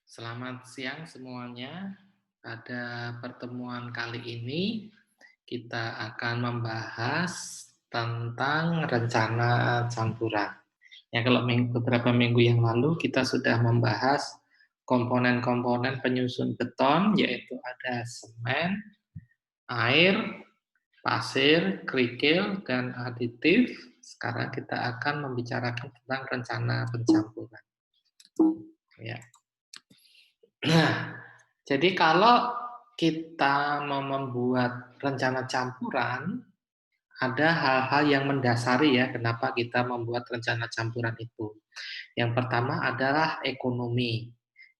Selamat siang semuanya. Pada pertemuan kali ini kita akan membahas tentang rencana campuran. Ya, kalau beberapa minggu yang lalu kita sudah membahas komponen-komponen penyusun beton, yaitu ada semen, air, pasir, kerikil, dan aditif. Sekarang kita akan membicarakan tentang rencana pencampuran. Ya. Nah, jadi kalau kita mau membuat rencana campuran, ada hal-hal yang mendasari ya kenapa kita membuat rencana campuran itu. Yang pertama adalah ekonomi,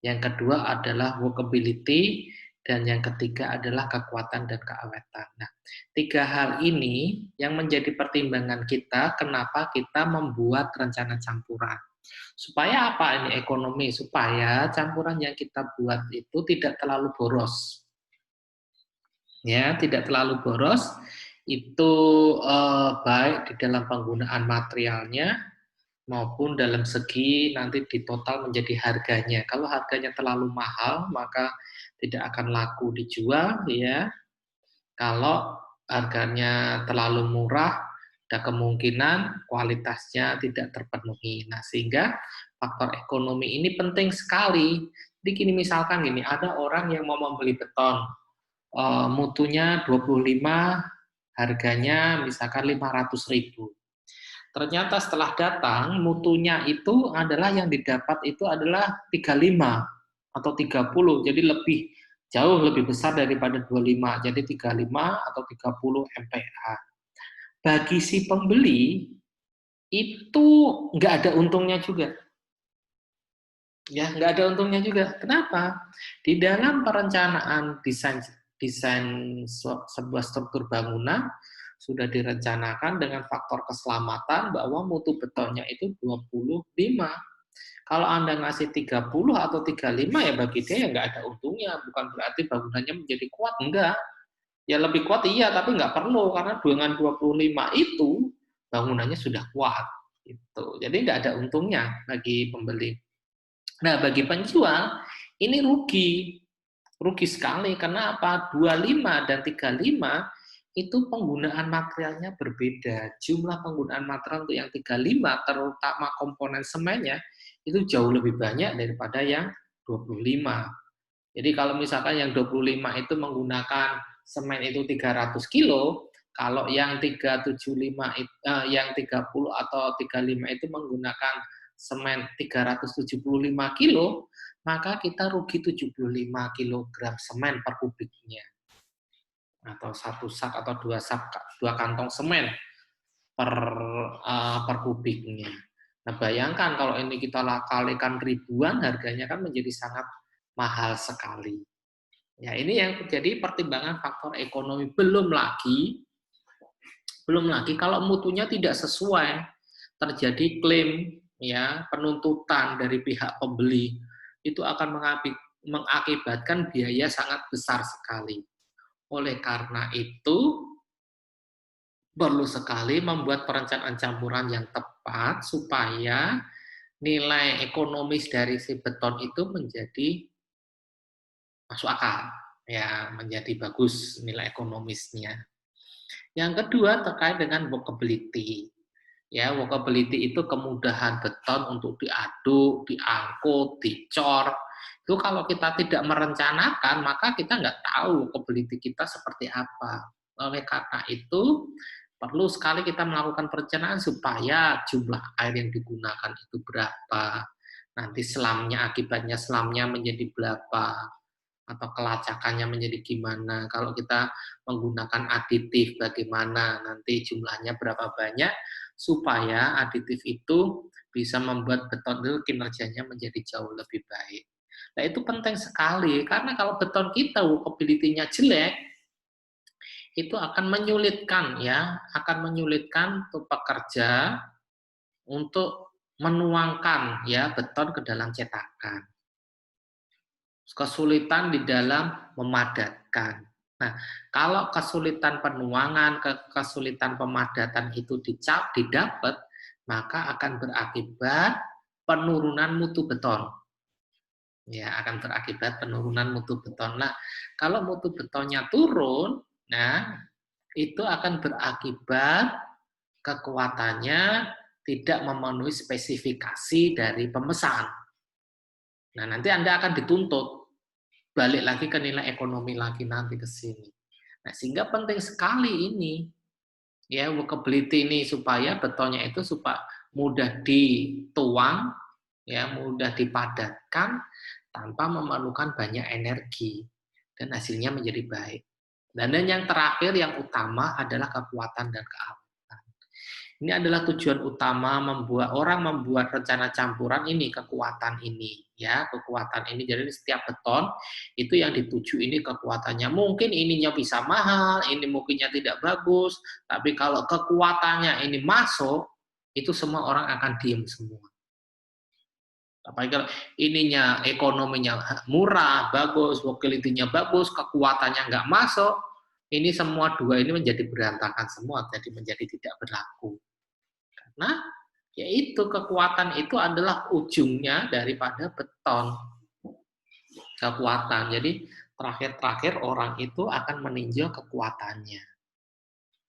yang kedua adalah workability, dan yang ketiga adalah kekuatan dan keawetan. Nah, tiga hal ini yang menjadi pertimbangan kita kenapa kita membuat rencana campuran. Supaya apa ini ekonomi? Supaya campuran yang kita buat itu tidak terlalu boros. Ya, tidak terlalu boros, itu, baik di dalam penggunaan materialnya maupun dalam segi nanti di total menjadi harganya. Kalau harganya terlalu mahal, maka tidak akan laku dijual ya. Kalau harganya terlalu murah, ada kemungkinan kualitasnya tidak terpenuhi. Nah, sehingga faktor ekonomi ini penting sekali. Jadi gini, misalkan gini, ada orang yang mau membeli beton, mutunya 25, harganya misalkan 500.000. Ternyata setelah datang, mutunya itu adalah yang didapat itu adalah 35 atau 30, jadi jauh lebih besar daripada 25, jadi 35 atau 30 MPa. Bagi si pembeli, itu nggak ada untungnya juga. Ya, nggak ada untungnya juga. Kenapa? Di dalam perencanaan desain desain sebuah struktur bangunan sudah direncanakan dengan faktor keselamatan bahwa mutu betonnya itu 25. Kalau Anda ngasih 30 atau 35 ya bagi dia ya nggak ada untungnya, bukan berarti bangunannya menjadi kuat, enggak. Ya lebih kuat iya, tapi nggak perlu karena dengan 25 itu bangunannya sudah kuat. Gitu. Jadi nggak ada untungnya bagi pembeli. Nah, bagi penjual ini rugi. Rugi sekali karena apa? 25 dan 35 itu penggunaan materialnya berbeda. Jumlah penggunaan material untuk yang 35 terutama komponen semennya itu jauh lebih banyak daripada yang 25. Jadi kalau misalkan yang 25 itu menggunakan semen itu 300 kilo, kalau yang 375 yang 30 atau 35 itu menggunakan semen 375 kilo, maka kita rugi 75 kilogram semen per kubiknya. Atau satu sak atau dua kantong semen per kubiknya. Nah, bayangkan kalau ini kita kalikan ribuan, harganya kan menjadi sangat mahal sekali. Ya, ini yang jadi pertimbangan faktor ekonomi. Belum lagi kalau mutunya tidak sesuai, terjadi klaim ya, penuntutan dari pihak pembeli, itu akan mengakibatkan biaya sangat besar sekali. Oleh karena itu, perlu sekali membuat perencanaan campuran yang tepat supaya nilai ekonomis dari si beton itu menjadi masuk akal, ya, menjadi bagus nilai ekonomisnya. Yang kedua terkait dengan workability. Ya, workability itu kemudahan beton untuk diaduk, diangkut, dicor. Itu kalau kita tidak merencanakan, maka kita nggak tahu workability kita seperti apa. Oleh karena itu, perlu sekali kita melakukan perencanaan supaya jumlah air yang digunakan itu berapa, nanti akibatnya selamnya menjadi berapa, atau kelacakannya menjadi gimana. Kalau kita menggunakan aditif, bagaimana nanti jumlahnya berapa banyak, supaya aditif itu bisa membuat beton itu kinerjanya menjadi jauh lebih baik. Nah, itu penting sekali, karena kalau beton kita workability-nya jelek, itu akan menyulitkan ya, akan menyulitkan tuh pekerja untuk menuangkan ya beton ke dalam cetakan. Kesulitan di dalam memadatkan. Nah, kalau kesulitan penuangan, kesulitan pemadatan itu didapat, maka akan berakibat penurunan mutu beton. Ya, akan berakibat penurunan mutu beton. Nah, kalau mutu betonnya turun, nah itu akan berakibat kekuatannya tidak memenuhi spesifikasi dari pemesan. Nah, nanti Anda akan dituntut balik lagi ke nilai ekonomi lagi nanti ke sini. Nah, sehingga penting sekali ini ya workability ini supaya betonnya itu supaya mudah dituang, ya mudah dipadatkan tanpa memerlukan banyak energi dan hasilnya menjadi baik. Dan yang terakhir yang utama adalah kekuatan dan keamanan. Ini adalah tujuan utama membuat rencana campuran ini, kekuatan ini, ya, kekuatan ini. Jadi setiap beton itu yang dituju ini kekuatannya. Mungkin ininya bisa mahal, ini mungkinnya tidak bagus, tapi kalau kekuatannya ini masuk, itu semua orang akan diem semua. Apalagi kalau ininya ekonominya murah, bagus, utility-nya bagus, kekuatannya nggak masuk, ini semua dua ini menjadi berantakan semua, jadi menjadi tidak berlaku. Nah, yaitu kekuatan itu adalah ujungnya daripada beton. Kekuatan. Jadi terakhir-terakhir orang itu akan meninjau kekuatannya.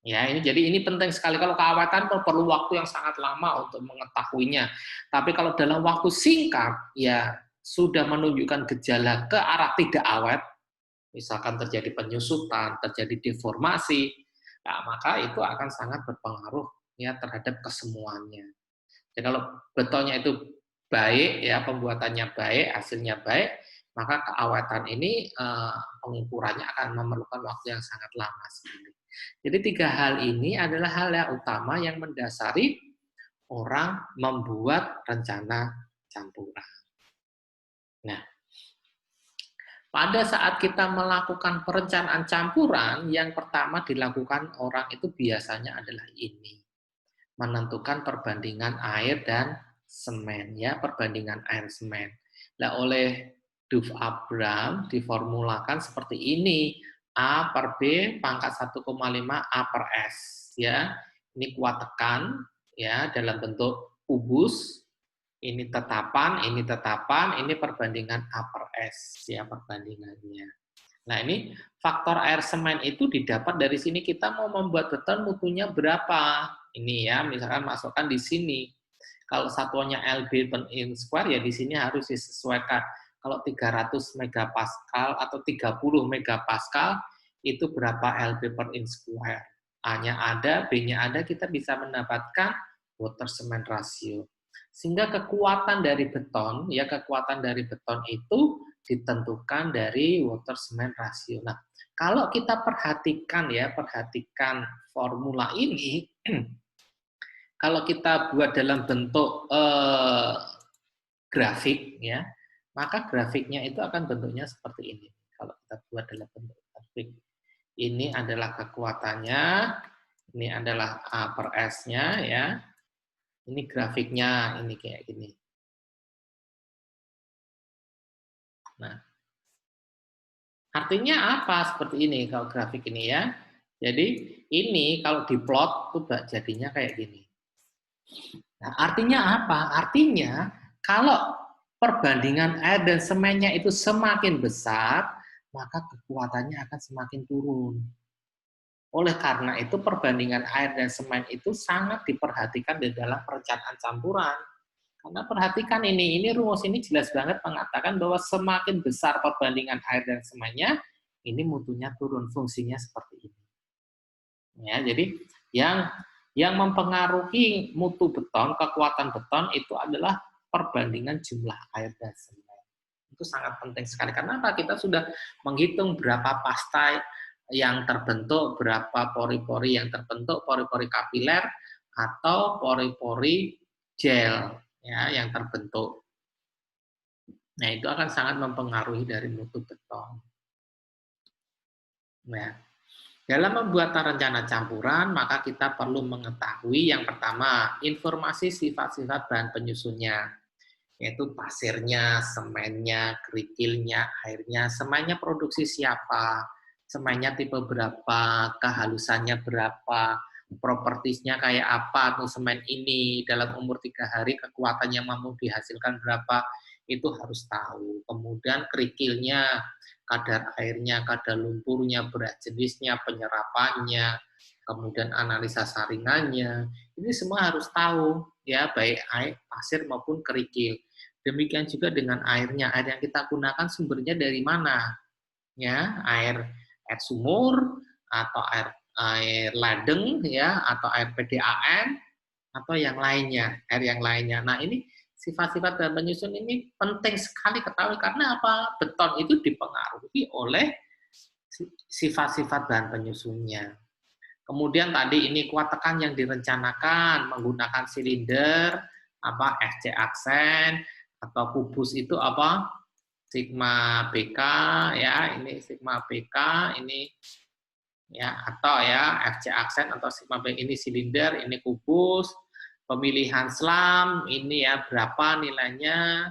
Ya, ini penting sekali. Kalau keawatan perlu waktu yang sangat lama untuk mengetahuinya. Tapi kalau dalam waktu singkat, ya sudah menunjukkan gejala ke arah tidak awet, misalkan terjadi penyusutan, terjadi deformasi, nah, maka itu akan sangat berpengaruh ya terhadap kesemuanya. Jadi kalau betonnya itu baik, ya pembuatannya baik, hasilnya baik, maka keawetan ini pengukurannya akan memerlukan waktu yang sangat lama sekali. Jadi 3 hal ini adalah hal yang utama yang mendasari orang membuat rencana campuran. Nah, pada saat kita melakukan perencanaan campuran, yang pertama dilakukan orang itu biasanya adalah ini. Menentukan perbandingan air dan semen, ya, perbandingan air semen. Nah, oleh Duff Abram diformulakan seperti ini. A per B pangkat 1,5 A per S, ya. Ini kuat tekan, ya, dalam bentuk kubus. Ini tetapan, ini perbandingan A per S, ya, perbandingannya. Nah, ini faktor air semen itu didapat dari sini. Kita mau membuat beton mutunya berapa? Ini ya, misalkan masukkan di sini. Kalau satuannya LB per inch square, ya di sini harus disesuaikan. Kalau 300 megapascal atau 30 megapascal, itu berapa LB per inch square. A-nya ada, B-nya ada, kita bisa mendapatkan water cement ratio. Sehingga kekuatan dari beton, ya kekuatan dari beton itu ditentukan dari water cement ratio. Nah, kalau kita perhatikan formula ini, kalau kita buat dalam bentuk grafik, ya, maka grafiknya itu akan bentuknya seperti ini. Kalau kita buat dalam bentuk grafik, ini adalah kekuatannya, ini adalah A per S-nya, ya. Ini grafiknya, ini kayak gini. Nah, artinya apa seperti ini kalau grafik ini ya? Jadi ini kalau diplot tuh jadinya kayak gini. Nah, artinya apa? Artinya kalau perbandingan air dan semennya itu semakin besar, maka kekuatannya akan semakin turun. Oleh karena itu perbandingan air dan semen itu sangat diperhatikan di dalam perencanaan campuran. Karena perhatikan ini rumus ini jelas banget mengatakan bahwa semakin besar perbandingan air dan semennya, ini mutunya turun, fungsinya seperti ini. Ya, jadi yang mempengaruhi mutu beton, kekuatan beton itu adalah perbandingan jumlah air dan semen. Itu sangat penting sekali. Karena apa? Kita sudah menghitung berapa pasta yang terbentuk, berapa pori-pori yang terbentuk, pori-pori kapiler atau pori-pori gel, ya, yang terbentuk. Nah, itu akan sangat mempengaruhi dari mutu beton. Nah, dalam membuat rencana campuran, maka kita perlu mengetahui yang pertama, informasi sifat-sifat bahan penyusunnya, yaitu pasirnya, semennya, kerikilnya, airnya, semennya produksi siapa, semennya tipe berapa, kehalusannya berapa, propertisnya kayak apa tuh semen ini, dalam umur 3 hari kekuatan yang mampu dihasilkan berapa, itu harus tahu. Kemudian kerikilnya, kadar airnya, kadar lumpurnya, berat jenisnya, penyerapannya, kemudian analisa saringannya, ini semua harus tahu ya, baik air, pasir maupun kerikil. Demikian juga dengan airnya, air yang kita gunakan sumbernya dari mana? Ya, air sumur atau air ladeng ya, atau air PDAM atau yang lainnya, air yang lainnya. Nah, ini sifat-sifat bahan penyusun ini penting sekali ketahui karena apa? Beton itu dipengaruhi oleh sifat-sifat bahan penyusunnya. Kemudian tadi ini kuat tekan yang direncanakan menggunakan silinder, apa FC aksen atau kubus itu apa? Sigma BK ya, ini Sigma BK ini ya, atau ya FC aksen atau Sigma BK ini silinder, ini kubus. Pemilihan selam ini ya berapa nilainya,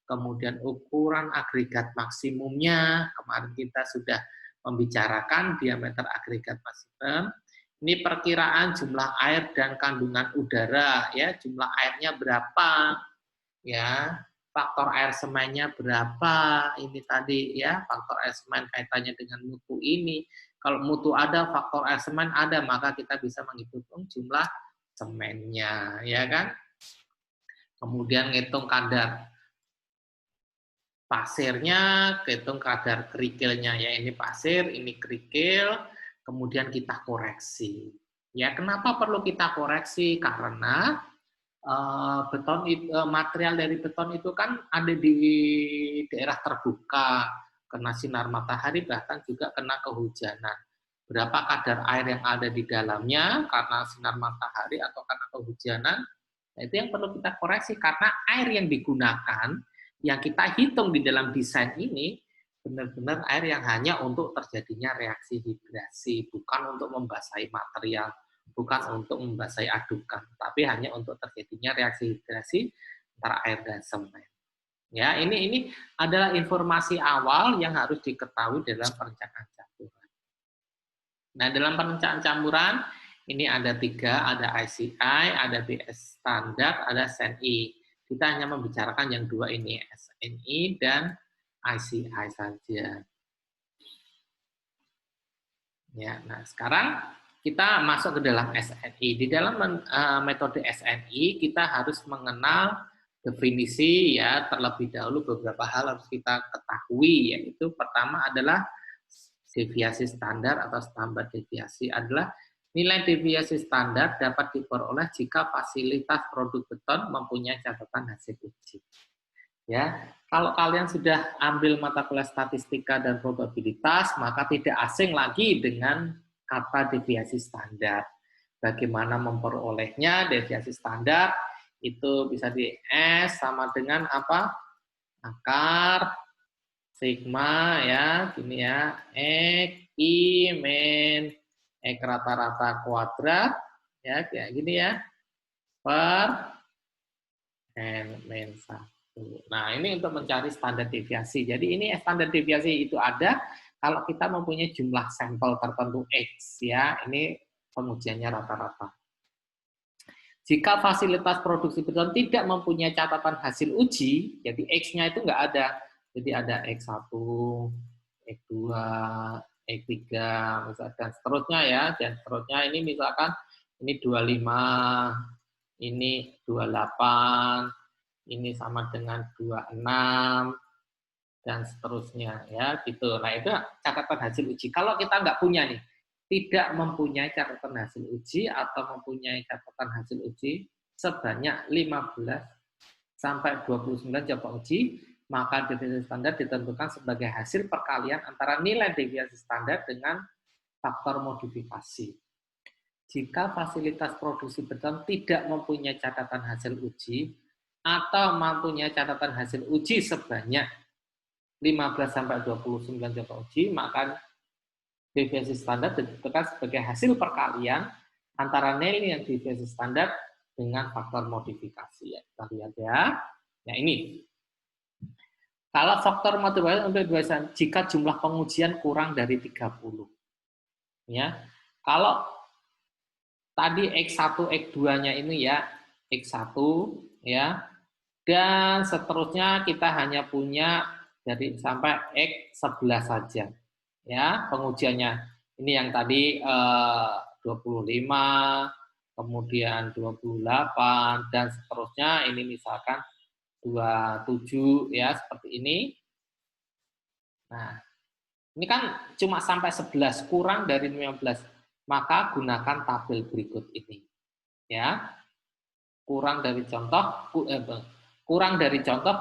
kemudian ukuran agregat maksimumnya, kemarin kita sudah membicarakan diameter agregat maksimum. Ini perkiraan jumlah air dan kandungan udara ya, jumlah airnya berapa ya, faktor air semennya berapa, ini tadi ya, faktor air semen kaitannya dengan mutu ini. Kalau mutu ada, faktor air semen ada, maka kita bisa menghitung jumlah semennya, ya kan? Kemudian ngitung kadar pasirnya, hitung kadar kerikilnya, ya ini pasir, ini kerikil, kemudian kita koreksi. Ya, kenapa perlu kita koreksi? Karena beton itu, material dari beton itu kan ada di daerah terbuka, kena sinar matahari, bahkan juga kena kehujanan. Berapa kadar air yang ada di dalamnya karena sinar matahari atau karena kehujanan, nah itu yang perlu kita koreksi karena air yang digunakan, yang kita hitung di dalam desain ini, benar-benar air yang hanya untuk terjadinya reaksi hidrasi, bukan untuk membasahi material, bukan untuk membasahi adukan, tapi hanya untuk terjadinya reaksi hidrasi antara air dan semen. Ya, ini adalah informasi awal yang harus diketahui dalam perencanaan campuran. Nah, dalam perencanaan campuran ini ada 3, ada ICI, ada BS standar, ada SNI. Kita hanya membicarakan yang 2 ini, SNI dan ICI saja. Ya, nah sekarang kita masuk ke dalam SNI. Di dalam metode SNI kita harus mengenal definisi ya, terlebih dahulu beberapa hal harus kita ketahui, yaitu pertama adalah deviasi standar atau standar deviasi adalah nilai deviasi standar dapat diperoleh jika fasilitas produk beton mempunyai catatan hasil uji. Ya, kalau kalian sudah ambil mata kuliah statistika dan probabilitas, maka tidak asing lagi dengan kata deviasi standar. Bagaimana memperolehnya? Deviasi standar itu bisa di S sama dengan apa? Akar sigma ya, gini ya, X I min X rata-rata kuadrat ya, kayak gini ya, per N min 1. Nah, ini untuk mencari standar deviasi. Jadi ini standar deviasi itu ada kalau kita mempunyai jumlah sampel tertentu X ya, ini pengujiannya rata-rata. Jika fasilitas produksi beton tidak mempunyai catatan hasil uji, jadi X-nya itu nggak ada. Jadi ada X1, X2, X3, misalkan dan seterusnya ya, dan seterusnya ini misalkan ini 25, ini 28, ini sama dengan 26, dan seterusnya ya gitu. Nah itu catatan hasil uji. Kalau kita nggak punya nih, tidak mempunyai catatan hasil uji atau mempunyai catatan hasil uji sebanyak 15 sampai 29 coba uji, maka deviasi standar ditentukan sebagai hasil perkalian antara nilai deviasi standar dengan faktor modifikasi. Jika fasilitas produksi beton tidak mempunyai catatan hasil uji atau mempunyai catatan hasil uji sebanyak 15 sampai 29 coba uji, maka deviasi standar ditentukan sebagai hasil perkalian antara nilai yang deviasi standar dengan faktor modifikasi. Ya, kita lihat ya. Nah ini Kalau faktor motivasi untuk jika jumlah pengujian kurang dari 30. Ya. Kalau tadi X1, X2-nya ini ya, X1 ya, dan seterusnya kita hanya punya dari sampai X11 saja. Ya, pengujiannya. Ini yang tadi 25, kemudian 28 dan seterusnya, ini misalkan 27 ya, seperti ini. Nah, ini kan cuma sampai 11, kurang dari 15. Maka gunakan tabel berikut ini. Ya. Kurang dari contoh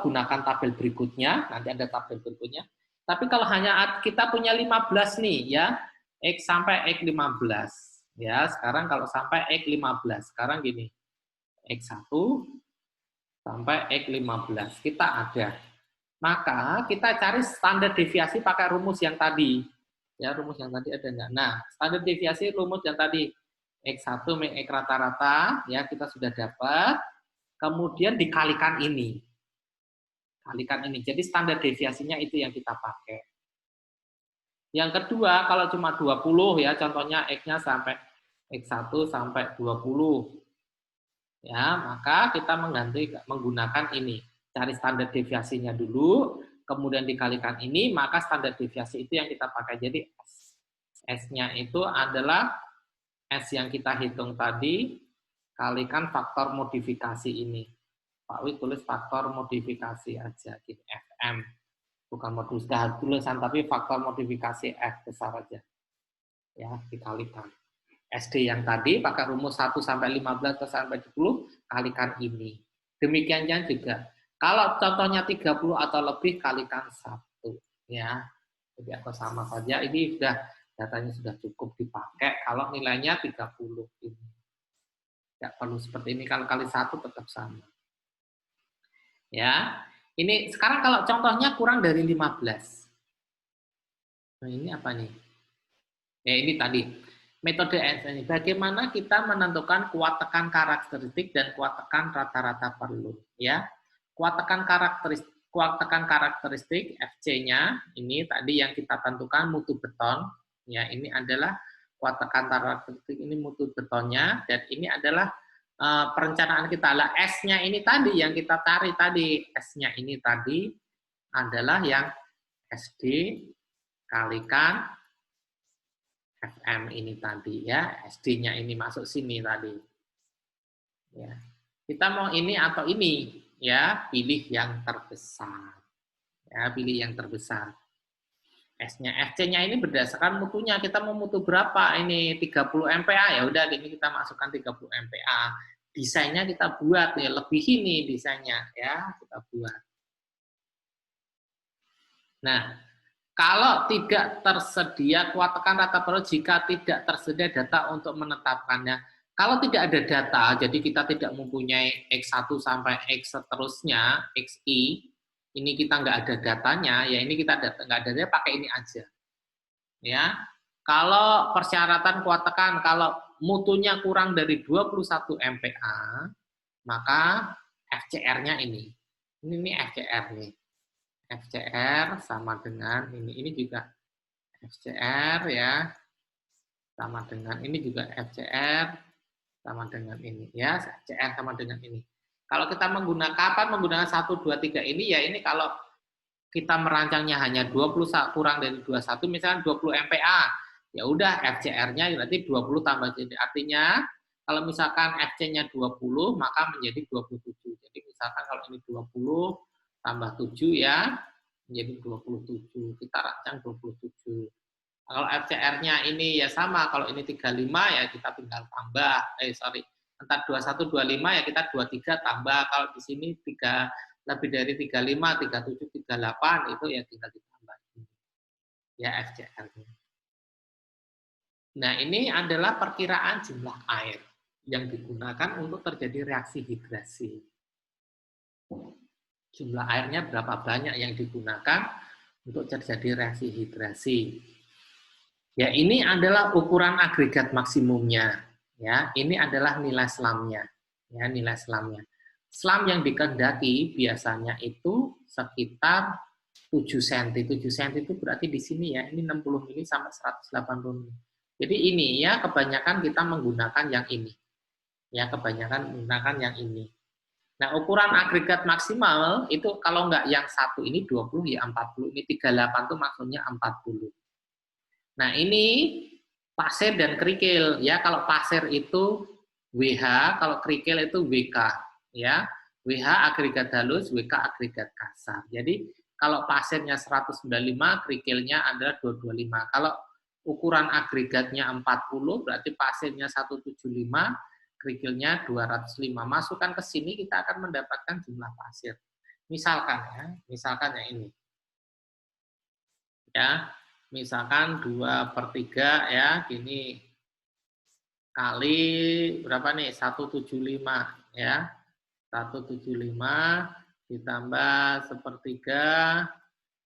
gunakan tabel berikutnya, nanti ada tabel berikutnya. Tapi kalau hanya kita punya 15 nih ya, X sampai X15 ya. Sekarang kalau sampai X15, sekarang gini. X1 sampai X15 kita ada. Maka kita cari standar deviasi pakai rumus yang tadi. Ya, rumus yang tadi ada enggak? Nah, standar deviasi rumus yang tadi X1 min X rata-rata ya kita sudah dapat. Kemudian dikalikan ini. Kalikan ini. Jadi standar deviasinya itu yang kita pakai. Yang kedua, kalau cuma 20 ya, contohnya X-nya sampai X1 sampai 20. Ya, maka kita menggunakan ini. Cari standar deviasinya dulu, kemudian dikalikan ini, maka standar deviasi itu yang kita pakai. Jadi S-nya itu adalah S yang kita hitung tadi, kalikan faktor modifikasi ini. Pak Wi tulis faktor modifikasi aja, gitu, FM. Bukan modifikasi tulisan, tapi faktor modifikasi F besar aja. Ya, dikalikan. SD yang tadi, pakai rumus 1 sampai 15 atau sampai 10, kalikan ini. Demikiannya juga. Kalau contohnya 30 atau lebih, kalikan 1. Ya, jadi atau sama saja. Ini sudah datanya sudah cukup dipakai. Kalau nilainya 30 ini. Tidak perlu seperti ini, kalau kali 1 tetap sama. Ya, ini sekarang kalau contohnya kurang dari 15. Nah, ini apa nih? Ya, ini tadi. Metode S ini. Bagaimana kita menentukan kuat tekan karakteristik dan kuat tekan rata-rata perlu. Ya, kuat tekan karakteristik FC-nya ini tadi yang kita tentukan mutu beton. Ya, ini adalah kuat tekan karakteristik ini mutu betonnya, dan ini adalah perencanaan kita. Lah S-nya ini tadi yang kita cari tadi. S-nya ini tadi adalah yang SD kalikan FM ini tadi ya. SD-nya ini masuk sini tadi. Ya. Kita mau ini atau ini ya, pilih yang terbesar. Ya, pilih yang terbesar. S-nya, FC-nya ini berdasarkan mutunya. Kita mau mutu berapa? Ini 30 MPa, ya udah ini kita masukkan 30 MPa. Desainnya kita buat ya, lebih ini desainnya ya, kita buat. Nah, kalau tidak tersedia kuat tekan rata perlu, jika tidak tersedia data untuk menetapkannya. Kalau tidak ada data, jadi kita tidak mempunyai X1 sampai X seterusnya, XI, ini kita nggak ada datanya, ya ini kita nggak ada datanya, pakai ini aja. Ya, kalau persyaratan kuat tekan, kalau mutunya kurang dari 21 MPa, maka FCR-nya ini. Ini FCR nih. FCR sama dengan ini juga FCR ya, sama dengan ini juga FCR sama dengan ini ya, FCR sama dengan ini. Kalau kita menggunakan 1, 2, 3 ini ya, ini kalau kita merancangnya hanya 21 kurang dari 21, misalnya 20 MPa, ya udah FCR-nya berarti 20 tambah, jadi artinya kalau misalkan FC-nya 20 maka menjadi 27. Jadi misalkan kalau ini 20 tambah 7 ya menjadi 27. Kita rancang 27. Kalau FCR-nya ini ya sama, kalau ini 35 ya kita tinggal tambah. Entar 21 25 ya kita 23 tambah. Kalau di sini 3 lebih dari 35, 37, 38 itu ya tinggal ditambah. Ya FCR-nya. Nah, ini adalah perkiraan jumlah air yang digunakan untuk terjadi reaksi hidrasi. Jumlah airnya berapa banyak yang digunakan untuk terjadi reaksi hidrasi. Ya, ini adalah ukuran agregat maksimumnya. Ya, ini adalah nilai selamnya. Ya, nilai selamnya. Selam yang dikehendaki biasanya itu sekitar 7 cm. 7 cm itu berarti di sini ya, ini 60 mili sampai 180 mili. Jadi ini ya kebanyakan kita menggunakan yang ini. Ya, kebanyakan menggunakan yang ini. Nah, ukuran agregat maksimal itu kalau nggak yang satu ini 20 ya 40. Ini 38 itu maksudnya 40. Nah, ini pasir dan kerikil ya. Kalau pasir itu WH, kalau kerikil itu WK ya. WH agregat halus, WK agregat kasar. Jadi kalau pasirnya 195, kerikilnya adalah 225. Kalau ukuran agregatnya 40, berarti pasirnya 175, kerikilnya 205. Masukkan ke sini kita akan mendapatkan jumlah pasir. Misalkan ya ini. Ya, misalkan 2/3 ya, gini kali berapa nih? 175 ya. 175 ditambah 1/3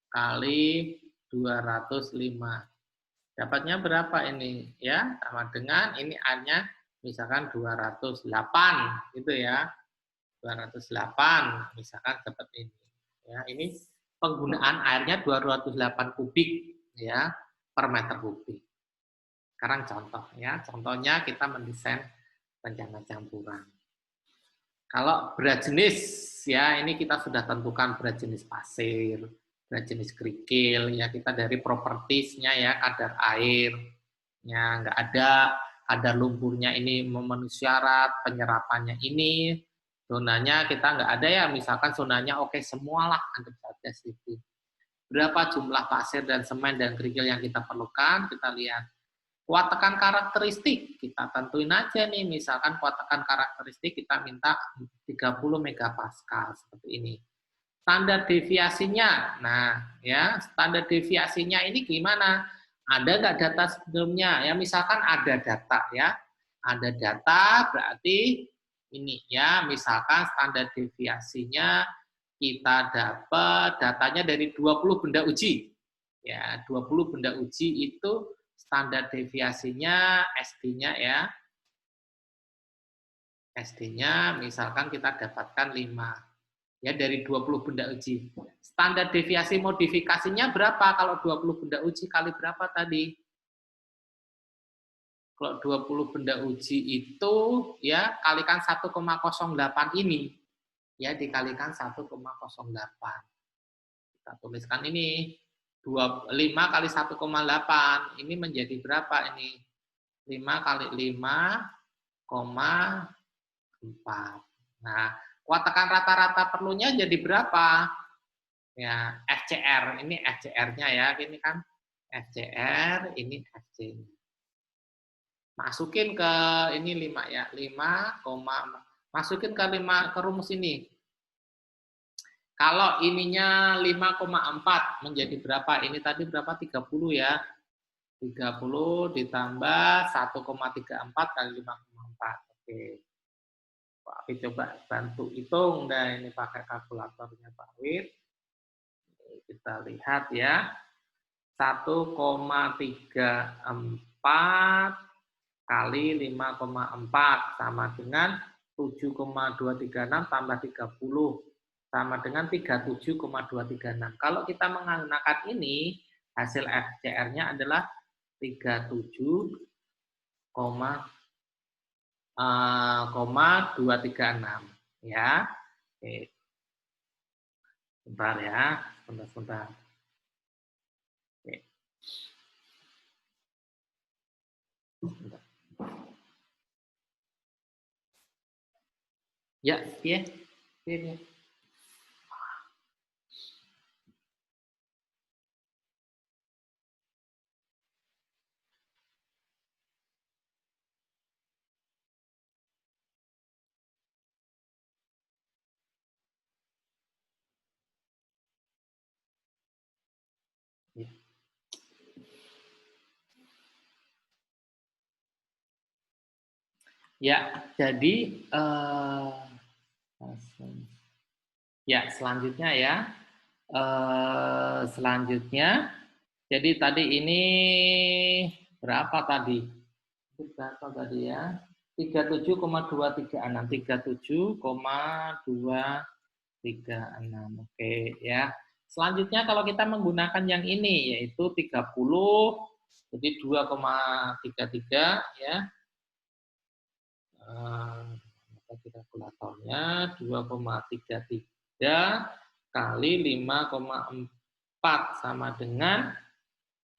kali 205. Dapatnya berapa ini? Ya, sama dengan ini A-nya misalkan 208 gitu ya. 208 misalkan dapat ini. Ya, ini penggunaan airnya 208 kubik ya per meter kubik. Sekarang contoh ya. Contohnya kita mendesain rencana campuran. Kalau berat jenis, ya ini kita sudah tentukan berat jenis pasir, berat jenis kerikil, ya kita dari propertiesnya ya, kadar airnya nggak ada, kadar lumpurnya ini memenuhi syarat, penyerapannya ini, zonanya kita nggak ada ya, misalkan zonanya oke semualah, anggap saja situ. Berapa jumlah pasir dan semen dan kerikil yang kita perlukan, kita lihat. Kuat tekan karakteristik, kita tentuin aja nih, misalkan kuat tekan karakteristik kita minta 30 megapascal, seperti ini. Standar deviasinya, nah ya, standar deviasinya ini gimana? Ada nggak data sebelumnya? Ya misalkan ada data ya, ada data berarti ini ya, misalkan standar deviasinya kita dapat datanya dari 20 benda uji. Ya, 20 benda uji itu standar deviasinya SD-nya ya. SD-nya misalkan kita dapatkan 5. Ya, dari 20 benda uji. Standar deviasi modifikasinya berapa? Kalau 20 benda uji kali berapa tadi? Kalau 20 benda uji itu ya kalikan 1,08 ini. Ya, dikalikan 1,08. Kita tuliskan ini. 5 kali 1,8. Ini menjadi berapa ini? 5 kali 5,4. Nah, kuat tekan rata-rata perlunya jadi berapa? Ya, FCR. Ini FCR-nya ya. Ini kan FCR, ini FC-nya. Masukin ke ini 5 ya. 5, masukin ke 5 ke rumus ini. Kalau ininya 5,4 menjadi berapa? Ini tadi berapa? 30 ya. 30 ditambah 1,34 kali 5,4. Oke. Pak Wid coba bantu hitung. Dan ini pakai kalkulatornya Pak Wid. Kita lihat ya. 1,34 kali 5,4 sama dengan 7,236 tambah 30 sama dengan 37,236. Kalau kita menggunakan ini, hasil FCR-nya adalah 37,236 ya. Oke. Sebentar ya, sebentar. Oke. Sebentar. Ya, ya. Ya. Ya, jadi ya selanjutnya ya, selanjutnya, jadi tadi ini berapa tadi? Berapa tadi ya? 37,236, 37,236. Oke ya. Selanjutnya kalau kita menggunakan yang ini, yaitu 30, jadi 2,33 ya. Kalkulatornya 2,33 kali 5,4 sama dengan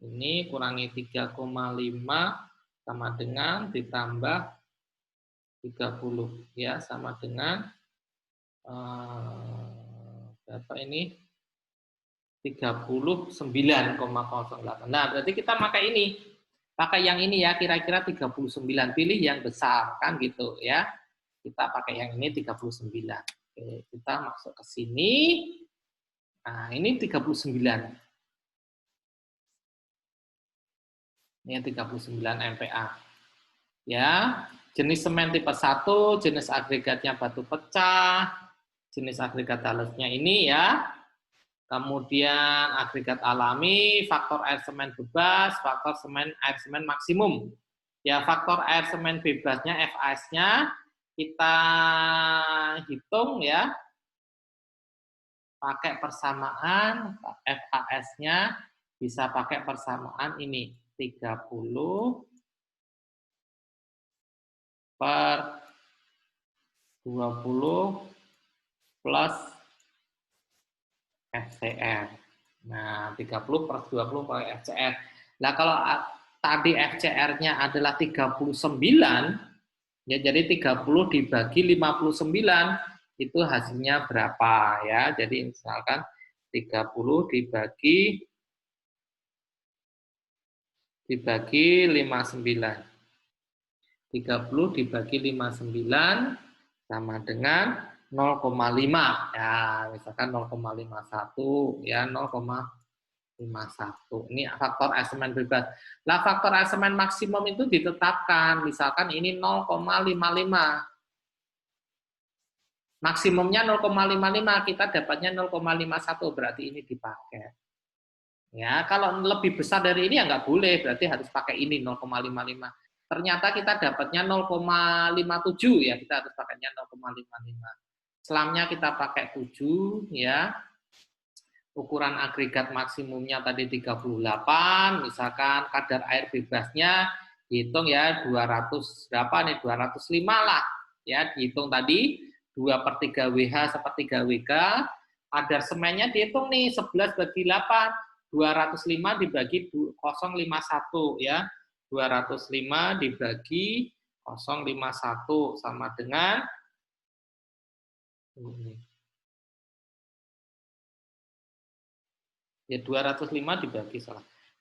ini kurangi 3,5 sama dengan ditambah 30 ya, sama dengan berapa ini? 39,08. Nah, berarti kita pakai ini. Pakai yang ini ya, kira-kira 39. Pilih yang besar kan gitu ya. Kita pakai yang ini 39. Oke, kita masuk ke sini. Nah, ini 39. Ini 39 MPa. Ya, jenis semen tipe 1, jenis agregatnya batu pecah, jenis agregat halusnya ini ya. Kemudian agregat alami, faktor air semen bebas, faktor air semen maksimum. Ya, faktor air semen bebasnya FAS-nya kita hitung ya. Pakai persamaan, FAS-nya bisa pakai persamaan ini 30 per 20 plus FCR. Nah, 30 per 20 per FCR. Nah, kalau tadi FCR-nya adalah 39, ya jadi 30 dibagi 59, itu hasilnya berapa ya. Jadi misalkan 30 dibagi 59. 30 dibagi 59 sama dengan 0,5 ya, misalkan 0,51 ya, 0,51. Ini faktor air semen bebas. Nah, faktor air semen maksimum itu ditetapkan, misalkan ini 0,55. Maksimumnya 0,55, kita dapatnya 0,51, berarti ini dipakai. Ya, kalau lebih besar dari ini ya nggak boleh, berarti harus pakai ini 0,55. Ternyata kita dapatnya 0,57 ya, kita harus pakainya 0,55. Selamnya kita pakai 7 ya. Ukuran agregat maksimumnya tadi 38, misalkan kadar air bebasnya dihitung ya 200 berapa nih, 205 lah. Ya, dihitung tadi 2/3 WH sepertiga WK. Kadar semennya dihitung nih 11 bagi 8, 205 dibagi 0,51 ya. 205 dibagi 0,51 sama dengan ya 205 dibagi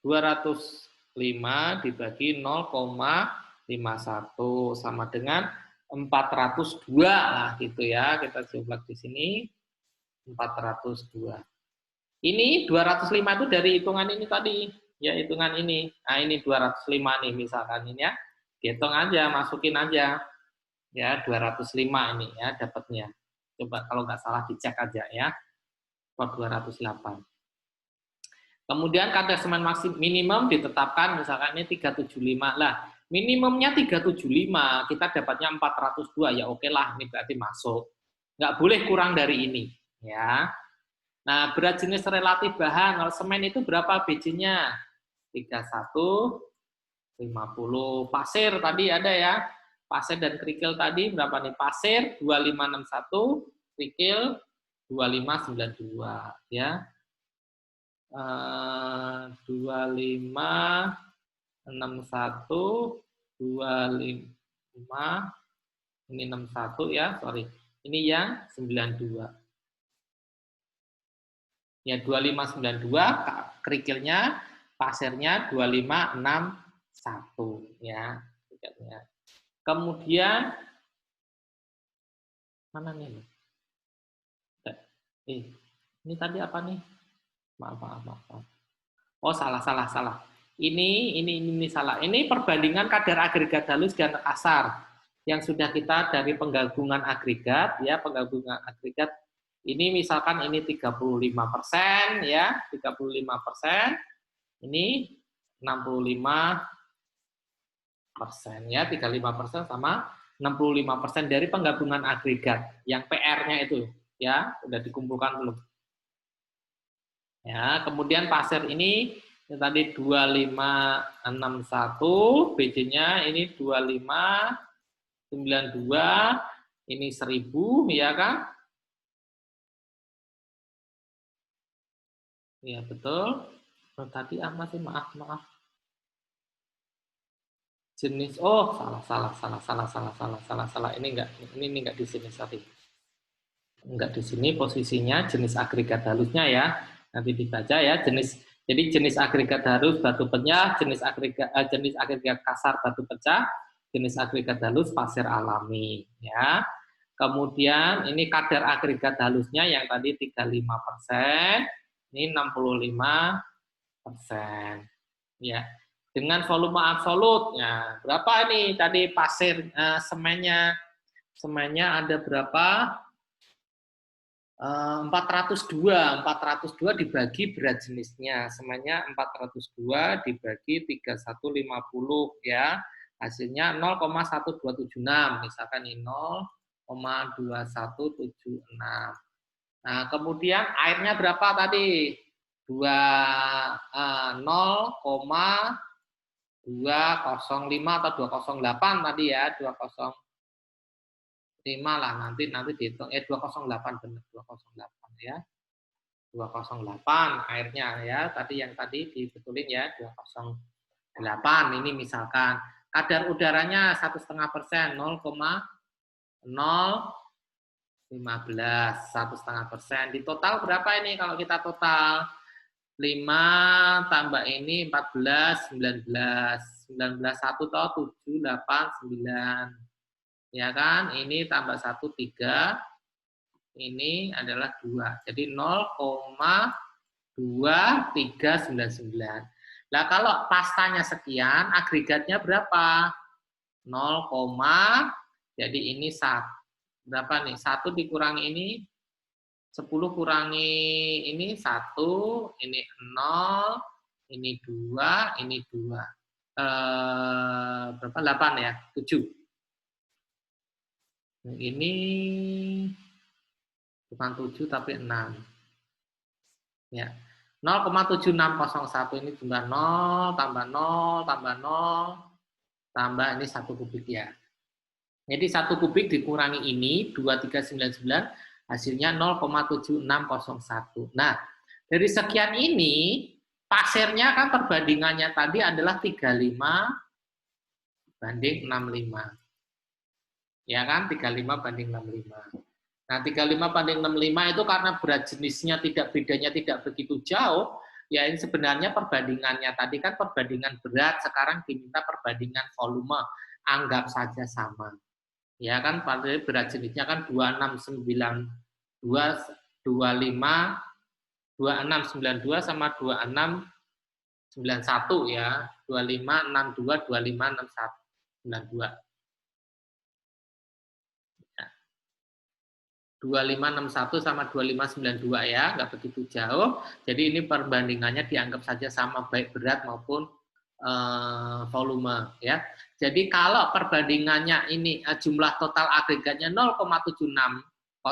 205 dibagi 0,51 sama dengan 402 lah gitu ya. Kita coba di sini 402. Ini 205 itu dari hitungan ini tadi. Ya, hitungan ini. Nah, ini 205 nih misalkan ini ya. Hitung aja, masukin aja. Ya, 205 ini ya dapatnya. Coba kalau nggak salah dicek aja ya. 208. Kemudian kadar semen minimum ditetapkan misalkan ini 375 lah. Minimumnya 375, kita dapatnya 402 ya oke lah, ini berarti masuk. Nggak boleh kurang dari ini ya. Nah, berat jenis relatif bahan, kalau semen itu berapa BJ-nya? 31, 50. Pasir tadi ada ya. Pasir dan kerikil tadi berapa nih? Pasir 2561, kerikil 2592 ya. 2561, 25, ini 61 ya, sorry. Ini yang 92. Ya 2592 kerikilnya, pasirnya 2561 ya. Kemudian mana nih? Ini tadi apa nih? Maaf. Oh, salah. Ini salah. Ini perbandingan kadar agregat halus dan kasar yang sudah kita dari penggabungan agregat ya, penggabungan agregat. Ini misalkan ini 35% ya, 35%. Ini 65% ya, 35% sama 65% dari penggabungan agregat yang PR-nya itu ya, sudah dikumpulkan belum? Ya, kemudian pasir ini tadi 2561, BJ-nya ini 2592, ini 1000 ya kan? Ya, betul. Oh, tadi apa sih? Maaf. Jenis salah. Ini enggak di sini, sorry. Enggak di sini posisinya jenis agregat halusnya ya. Nanti dibaca ya jenis. Jadi jenis agregat halus batu pecah, jenis agregat kasar batu pecah, jenis agregat halus pasir alami ya. Kemudian ini kadar agregat halusnya yang tadi 35%, ini 65%. Ya. Dengan volume absolutnya berapa ini tadi pasir semennya ada berapa? 402 dibagi berat jenisnya, semuanya 402 dibagi 3150 ya, hasilnya 0,1276, misalkan ini 0,2176. Nah, kemudian airnya berapa tadi? 0,205 atau 208 tadi ya, 205 lah, nanti dihitung 208 benar, 208 ya, 208 airnya ya, tadi dibetulin ya, 208. Ini misalkan kadar udaranya 1,5%, 0,015, 1,5%. Di total berapa ini kalau kita total? 5 tambah ini 14, 19 1 atau 7, 8, 9. Ya kan? Ini tambah 1, 3. Ini adalah 2. Jadi 0,2399. Nah, kalau pastanya sekian, agregatnya berapa? 0, jadi ini 1. Berapa nih? 1 dikurangi ini 10 kurangi ini 1, ini 0, ini 2, ini 2. Berapa? 8 ya? 7. Ini bukan 7 tapi 6. Ya. 0,7601 ini jumlah 0, tambah 0, tambah 0, tambah ini 1 kubik ya. Jadi 1 kubik dikurangi ini, 2399, hasilnya 0,7601. Nah, dari sekian ini, pasirnya kan perbandingannya tadi adalah 35 banding 65. Ya kan, 35 banding 65. Nah, 35 banding 65 itu karena berat jenisnya bedanya tidak begitu jauh, ya ini sebenarnya perbandingannya tadi kan perbandingan berat, sekarang diminta perbandingan volume, anggap saja sama. Ya kan, pada berat jenisnya kan 2692 sama 2691 ya, 2562, 2561, 2561 sama 2592 ya, nggak begitu jauh. Jadi ini perbandingannya dianggap saja sama baik berat maupun volume ya. Jadi kalau perbandingannya ini jumlah total agregatnya 0,7601,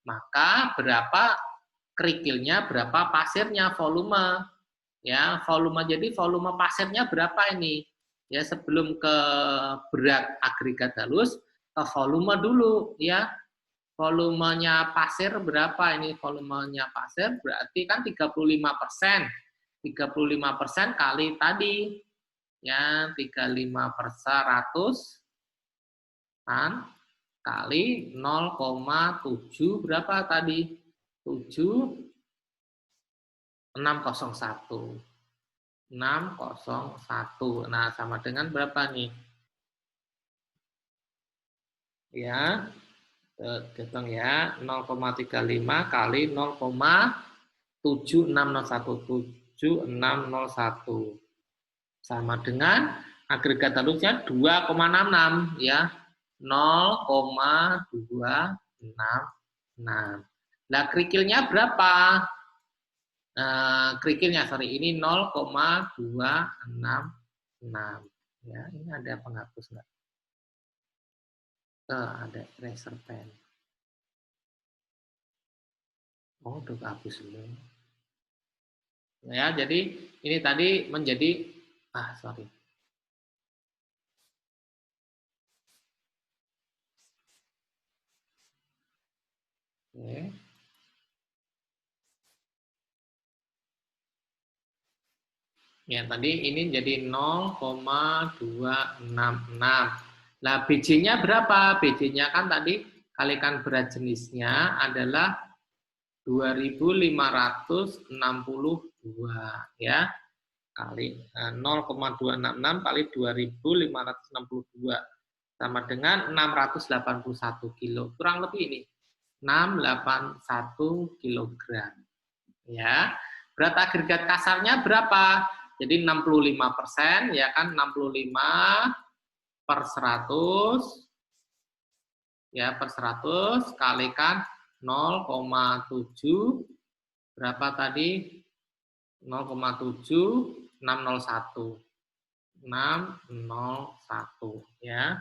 maka berapa kerikilnya, berapa pasirnya, volume ya, volume. Jadi volume pasirnya berapa ini? Ya, sebelum ke berat agregat halus, ke volume dulu ya. Volumenya pasir berapa ini? Volumenya pasir berarti kan 35%. 35% kali tadi ya, 35% kan kali 0,7 berapa tadi? 7601. 601. Nah, sama dengan berapa nih? Ya, hitung ya, 0,35 kali 0,76017, sama dengan agregat halusnya 2,66 ya, 0,266. Nah, kerikilnya berapa? Kerikilnya ini 0,266 ya. Ini ada penghapus enggak? Ada eraser pen. Oh, udah hapus semua. Ya, jadi ini tadi menjadi sorry. Oke. Ya, tadi ini jadi 0,266. Nah, BJ-nya berapa? BJ-nya kan tadi kalikan berat jenisnya adalah 2.562 ya. Kali 0,266 kali 2.562 sama dengan 681 kilo. Kurang lebih ini 681 kilogram. Ya. Berat agregat kasarnya berapa? Jadi 65%, ya kan, 65/100 ya, per 100 kalikan 0,7 berapa tadi? 0,7601 ya.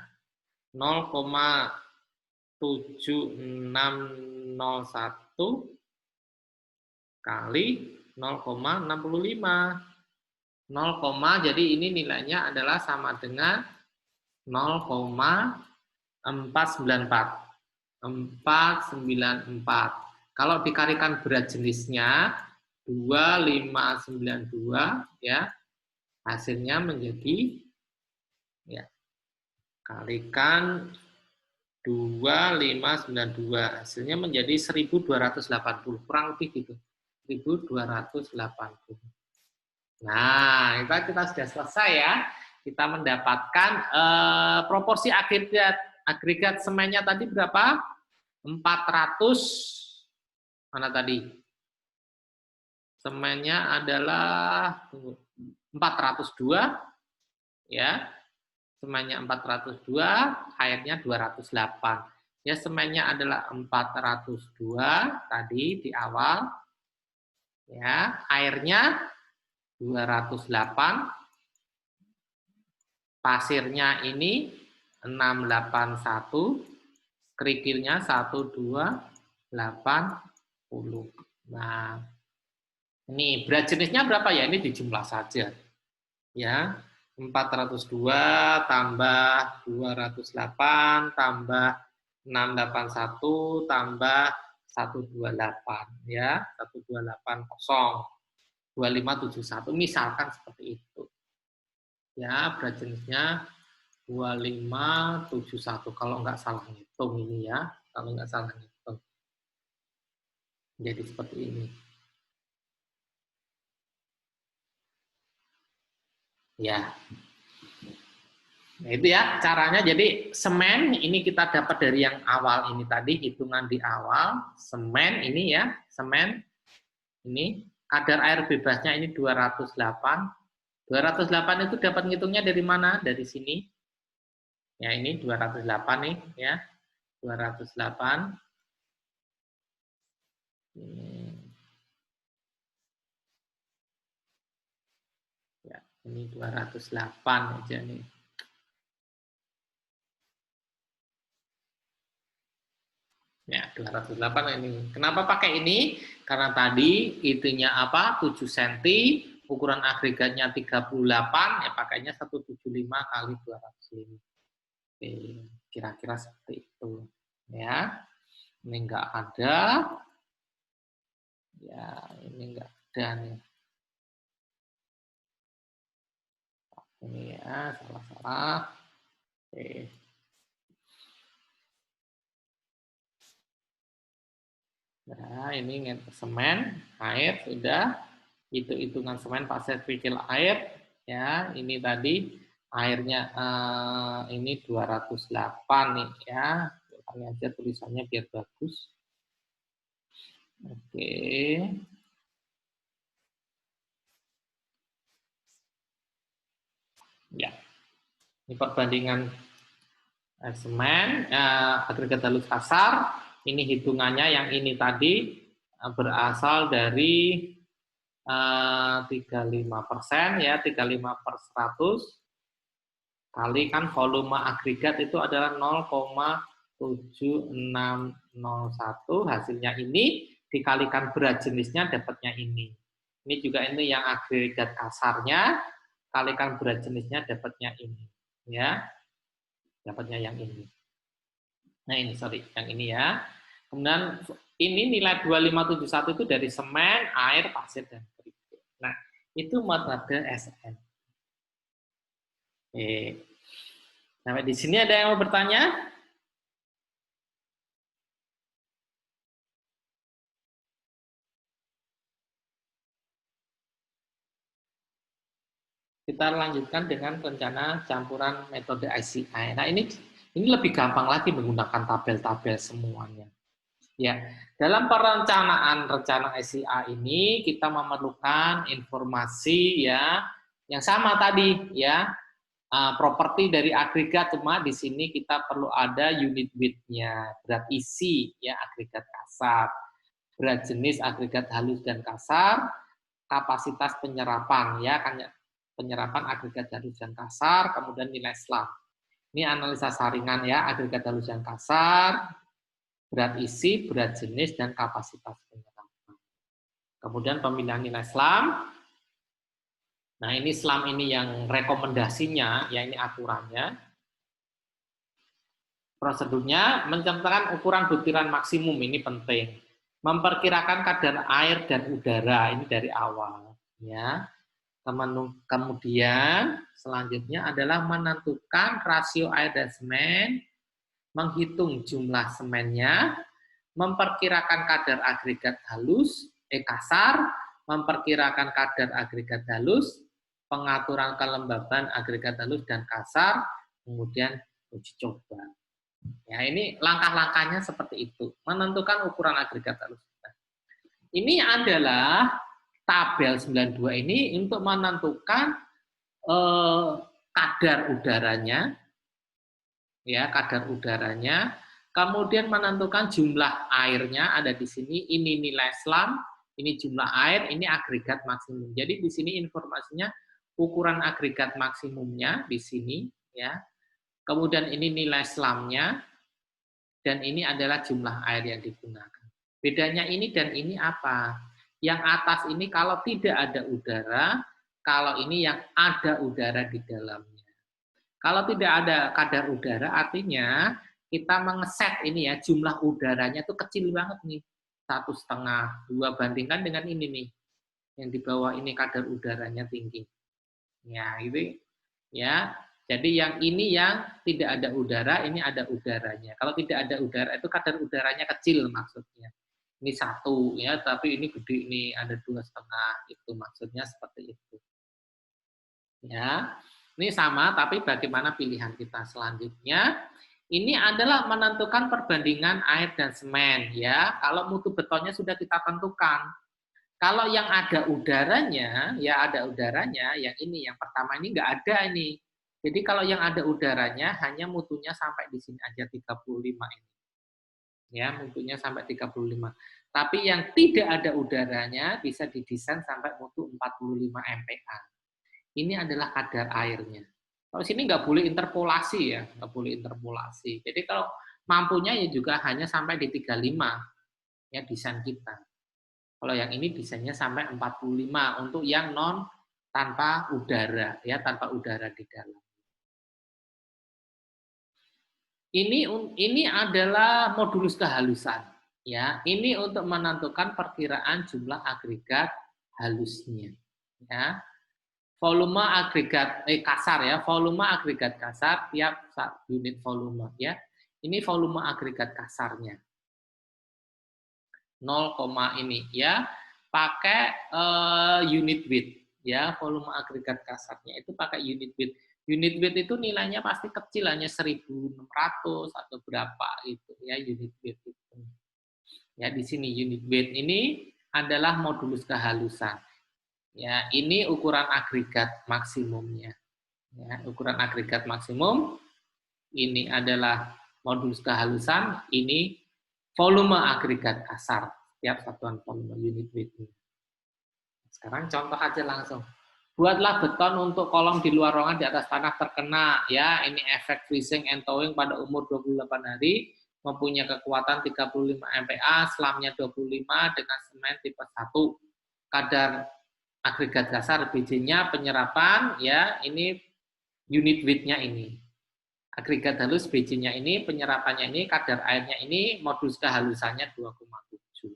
0,7601 kali 0,65. 0, jadi ini nilainya adalah sama dengan 0,494. Kalau dikalikan berat jenisnya 2592 ya, hasilnya menjadi ya, kalikan 2592, hasilnya menjadi 1280, kurang lebih gitu. 1280. Nah, kita sudah selesai ya. Kita mendapatkan proporsi agregat semennya tadi berapa? 400. Mana tadi? Semennya adalah 402 ya. Semennya 402, airnya 208. Ya, semennya adalah 402 tadi di awal. Ya, airnya 208, pasirnya ini 681, kerikilnya 1280. Nah, ini berat jenisnya berapa ya? Ini dijumlah saja. Ya, 402 tambah 208 tambah 681 tambah 128 ya, 1280. 2571 misalkan seperti itu. Ya, berat jenisnya 2571 kalau nggak salah ngitung ini ya, kalau nggak salah ngitung. Jadi seperti ini. Ya. Nah, itu ya caranya. Jadi semen ini kita dapat dari yang awal ini tadi, hitungan di awal. Semen ini ya, semen ini kadar air bebasnya ini 208. 208 itu dapat ngitungnya dari mana? Dari sini. Ya, ini 208 nih ya. 208. Ya, ini 208 aja nih. Ya, 208 ini. Kenapa pakai ini? Karena tadi itunya apa? 7 cm, ukuran agregatnya 38, ya pakainya 175 kali 205. Oke, kira-kira seperti itu. Ya, ini enggak ada. Ya, ini enggak ada nih. Ini ya, salah-salah. Oke. Nah, ini semen, air sudah. Itu hitungan semen pasir kerikil air. Ya, ini tadi airnya ini 208 nih ya. Ini aja tulisannya biar bagus. Oke. Ya. Ini perbandingan semen, agregat halus kasar. Ini hitungannya yang ini tadi berasal dari 35% ya, 35/100 kali kan volume agregat itu adalah 0,7601, hasilnya ini dikalikan berat jenisnya dapatnya ini. Ini juga ini yang agregat kasarnya, kalikan berat jenisnya dapatnya ini. Ya, dapatnya yang ini. Nah ini, sorry, yang ini ya. Kemudian ini nilai 2571 itu dari semen, air, pasir, dan terigu. Nah, itu metode SN. Sampai di sini ada yang mau bertanya? Kita lanjutkan dengan rencana campuran metode ICI. Nah, ini lebih gampang lagi menggunakan tabel-tabel semuanya. Ya, dalam perencanaan rencana ICA ini kita memerlukan informasi ya yang sama tadi ya, properti dari agregat, cuma di sini kita perlu ada unit weight-nya, berat isi ya agregat kasar, berat jenis agregat halus dan kasar, kapasitas penyerapan ya kan, penyerapan agregat halus dan kasar, kemudian nilai SLAM. Ini analisa saringan ya, agregat halus dan kasar, berat isi, berat jenis, dan kapasitas penyerapan. Kemudian pemilihan nilai SLAM. Nah, ini SLAM ini yang rekomendasinya, ya ini aturannya. Prosedurnya, menentukan ukuran butiran maksimum, ini penting. Memperkirakan kadar air dan udara, ini dari awal. Ya. Kemudian selanjutnya adalah menentukan rasio air dan semen, menghitung jumlah semennya, memperkirakan kadar agregat halus, kasar, memperkirakan kadar agregat halus, pengaturan kelembaban agregat halus dan kasar, kemudian uji coba. Ya, ini langkah-langkahnya seperti itu. Menentukan ukuran agregat halus. Ini adalah tabel 92 ini untuk menentukan kadar udaranya, ya kadar udaranya, kemudian menentukan jumlah airnya ada di sini, ini nilai SLAM, ini jumlah air, ini agregat maksimum. Jadi di sini informasinya ukuran agregat maksimumnya di sini, ya. Kemudian ini nilai SLAM-nya, dan ini adalah jumlah air yang digunakan. Bedanya ini dan ini apa? Yang atas ini kalau tidak ada udara, kalau ini yang ada udara di dalamnya. Kalau tidak ada kadar udara, artinya kita mengeset ini ya, jumlah udaranya itu kecil banget nih. 1,5, 2 bandingkan dengan ini nih. Yang di bawah ini kadar udaranya tinggi. Ya, itu ya. Jadi yang ini yang tidak ada udara, ini ada udaranya. Kalau tidak ada udara, itu kadar udaranya kecil maksudnya. Ini 1 ya, tapi ini gede nih, ada 2,5, itu maksudnya seperti itu. Ya, ini sama, tapi bagaimana pilihan kita selanjutnya? Ini adalah menentukan perbandingan air dan semen ya. Kalau mutu betonnya sudah kita tentukan. Kalau yang ada udaranya, ya ada udaranya, yang ini yang pertama ini nggak ada ini. Jadi kalau yang ada udaranya hanya mutunya sampai di sini aja 35 ini. Ya, mutunya sampai 35. Tapi yang tidak ada udaranya bisa didesain sampai mutu 45 MPa. Ini adalah kadar airnya. Kalau sini nggak boleh interpolasi ya, nggak boleh interpolasi. Jadi kalau mampunya ya juga hanya sampai di 35 ya desain kita. Kalau yang ini desainnya sampai 45 untuk yang non tanpa udara ya, tanpa udara di dalam. Ini adalah modulus kehalusan ya. Ini untuk menentukan perkiraan jumlah agregat halusnya ya. Volume agregat kasar ya, volume agregat kasar tiap unit volume ya. Ini volume agregat kasarnya. 0, ini ya. Pakai unit weight ya, volume agregat kasarnya itu pakai unit weight. Unit weight itu nilainya pasti kecil, hanya 1.600 atau berapa gitu ya unit weight itu. Ya, di sini unit weight ini adalah modulus kehalusan. Ya, ini ukuran agregat maksimumnya. Ya, ukuran agregat maksimum ini adalah modulus kehalusan, ini volume agregat kasar, setiap satuan volume unit weight. Sekarang contoh aja langsung. Buatlah beton untuk kolom di luar ruangan di atas tanah terkena ya, ini efek freezing and thawing pada umur 28 hari, mempunyai kekuatan 35 MPa, SLAM-nya 25 dengan semen tipe 1. Kadar agregat dasar, BJ-nya penyerapan, ya ini unit weight-nya ini. Agregat halus, BJ-nya ini, penyerapannya ini, kadar airnya ini, modulus kehalusannya 2,7.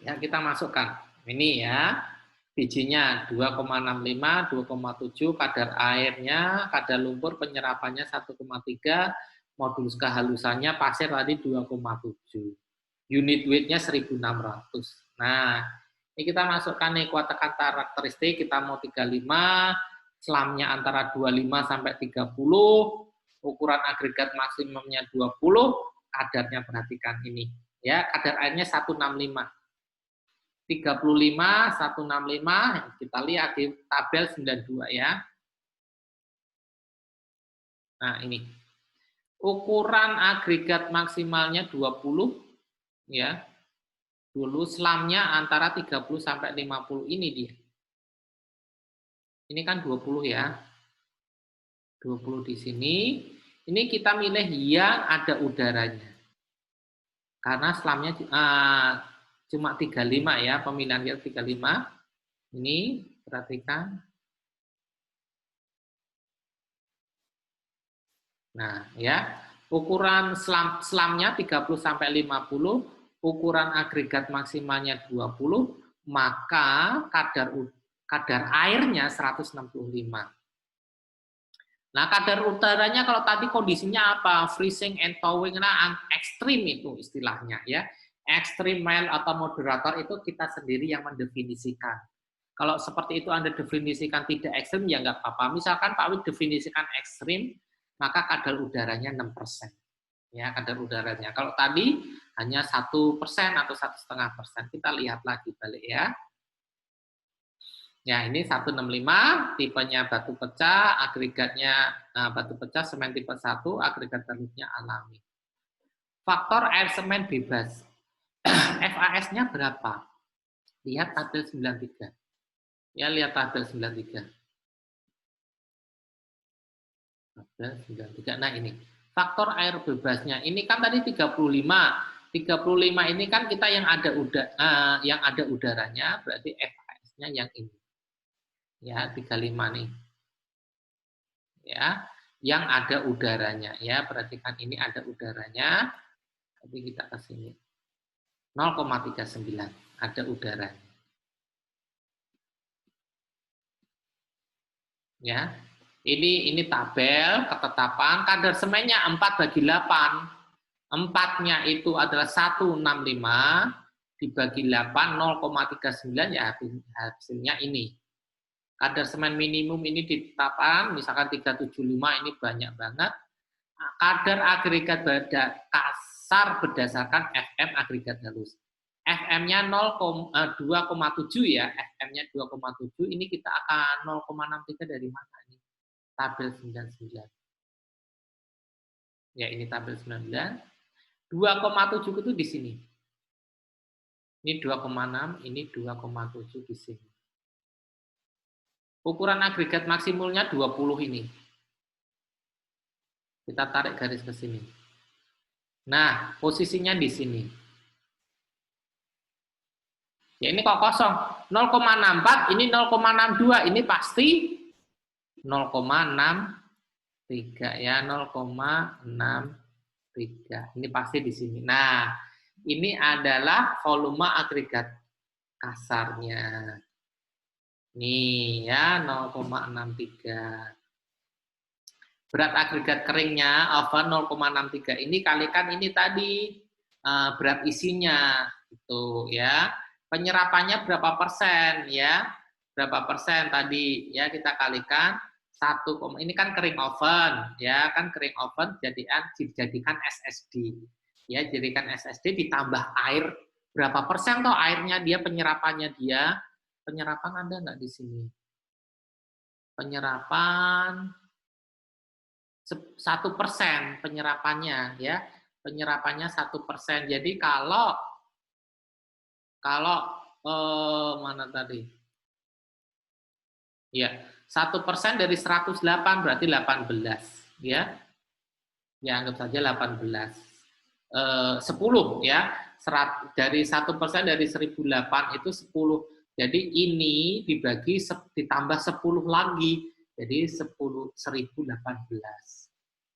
Ya, kita masukkan. Ini ya, BJ-nya 2,65, 2,7, kadar airnya, kadar lumpur penyerapannya 1,3, modulus kehalusannya pasir tadi 2,7. Unit weight-nya 1.600. Nah, ini kita masukkan nih kuat tekan karakteristik, kita mau 35, selamnya antara 25 sampai 30, ukuran agregat maksimumnya 20, kadarnya perhatikan ini. Ya, kadar airnya 165. 35, 165, kita lihat di tabel 92 ya. Nah, ini. Ukuran agregat maksimalnya 20 ya. Dulu selamnya antara 30 sampai 50 ini dia. Ini kan 20 ya. 20 di sini. Ini kita milih yang ada udaranya. Karena selamnya cuma 35 ya, pemilihan kita 35. Ini perhatikan. Nah, ya. Ukuran selamnya 30 sampai 50, ukuran agregat maksimalnya 20, maka kadar airnya 165. Nah, kadar udaranya kalau tadi kondisinya apa? Freezing and thawing, nah ekstrim itu istilahnya ya. Ekstrim, mild atau moderator itu kita sendiri yang mendefinisikan. Kalau seperti itu Anda definisikan tidak ekstrim ya nggak apa-apa. Misalkan Pak Wid definisikan ekstrim, maka kadar udaranya 6%. Ya, kadar udaranya. Kalau tadi hanya 1% atau 1,5%. Kita lihat lagi balik ya. Ya, ini 165, tipenya batu pecah, agregatnya batu pecah, semen tipe 1, agregat halusnya alami. Faktor air semen bebas. FAS-nya berapa? Lihat tabel 93. Ya, lihat tabel 93. Tabel 93. Nah, ini. Faktor air bebasnya. Ini kan tadi 35. 35 ini kan kita yang ada udaranya, berarti FAS-nya yang ini. Ya, 35 nih. Ya, yang ada udaranya ya. Perhatikan ini ada udaranya. Tapi kita ke sini. 0,39 ada udaranya. Ya. Ini tabel ketetapan kadar semennya 4/8. 4-nya itu adalah 165 dibagi 8 0,39 ya hasilnya ini. Kadar semen minimum ini ditetapkan misalkan 375 ini banyak banget. Kadar agregat kasar berdasarkan FM agregat halus. FM-nya 2,7 ya, FM-nya 2,7 ini kita akan 0,63 dari mana ini? Tabel 99. Ya, ini tabel 99. 2,7 itu di sini. Ini 2,6, ini 2,7 di sini. Ukuran agregat maksimumnya 20 ini. Kita tarik garis ke sini. Nah, posisinya di sini. Ya, ini kok kosong. 0,64, ini 0,62, ini pasti 0,63 ya, 0,63. Ini pasti di sini. Nah, ini adalah volume agregat kasarnya. Nih ya, 0,63. Berat agregat keringnya over 0,63. Ini kalikan ini tadi berat isinya itu ya. Penyerapannya berapa persen ya? Berapa persen tadi ya kita kalikan 1, ini kan kering oven ya, kan kering oven dijadikan SSD. Ya, jadikan SSD ditambah air berapa persen toh airnya dia penyerapannya dia. Penyerapan ada nggak di sini? Penyerapan 1% penyerapannya ya, penyerapannya 1%. Jadi kalau mana tadi? Ya, 1% dari 108 berarti 18 ya. Ya, anggap saja 18. 10 ya. dari 1% dari 1008 itu 10. Jadi ini dibagi ditambah 10 lagi. Jadi 1018.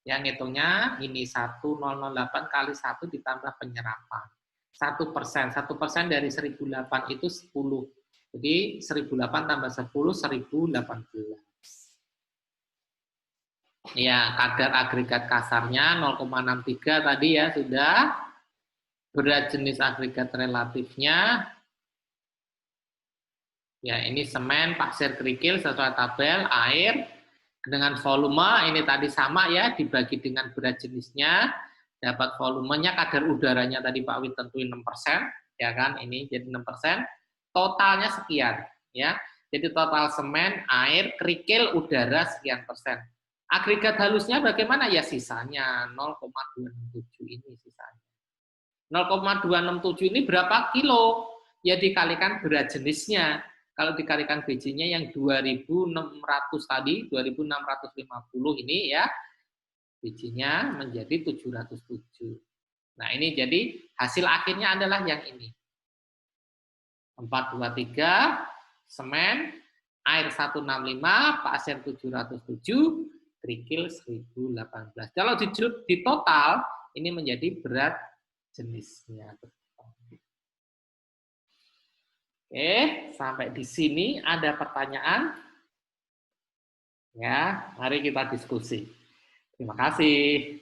Yang ngitungnya ini 1008 kali 1 ditambah penyerapan. 1%. 1% dari 1008 itu 10. Jadi 1008 tambah 10, 1018. Ya, kadar agregat kasarnya 0,63 tadi ya sudah. Berat jenis agregat relatifnya, ya ini semen, pasir, kerikil sesuai tabel, air dengan volume ini tadi sama ya, dibagi dengan berat jenisnya, dapat volumenya, kadar udaranya tadi Pak Wid tentuin 6%, ya kan, ini jadi 6%, totalnya sekian, ya. Jadi total semen, air, kerikil, udara sekian persen. Agregat halusnya bagaimana? Ya sisanya 0,267 ini sisanya. 0,267 ini berapa kilo? Ya dikalikan berat jenisnya. Kalau dikalikan BJ-nya yang 2.600 tadi, 2.650 ini ya, BJ-nya menjadi 707. Nah ini jadi hasil akhirnya adalah yang ini. 423, semen, air 165, pasir 707, kerikil 1018. Kalau di total, ini menjadi berat jenisnya. Oke, sampai di sini ada pertanyaan? Ya, mari kita diskusi. Terima kasih.